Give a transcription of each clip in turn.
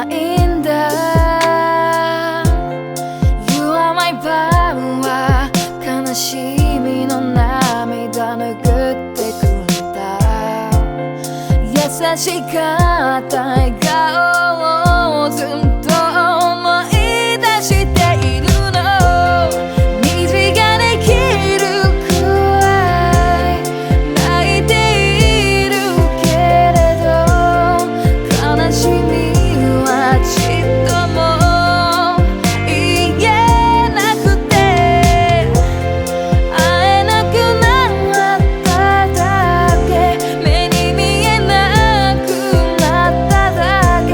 ないんだ。 You are my power 悲しみの涙拭ってくれた優しかった笑顔をずっと思い出しているの虹ができるくらい泣いているけれど悲しみはちっとも言えなくて会えなくなっただけ目に見えなくなっただけ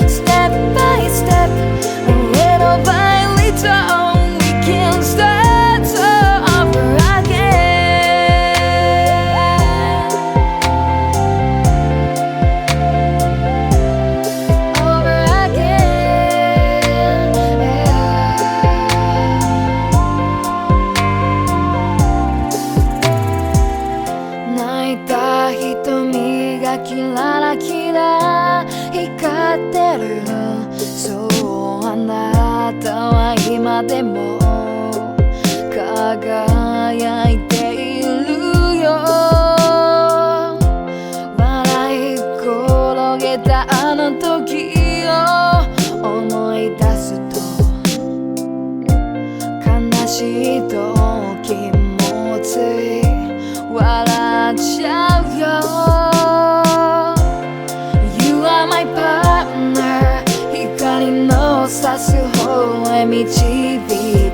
Step by step little by little we can start over again over again泣いた瞳がキララキラ光ってるそうあなたは今でも輝いているよ笑い転げたあの時を思い出すと悲しいと気もつい笑っちゃうよ You are my partner 光の差す方へ導いて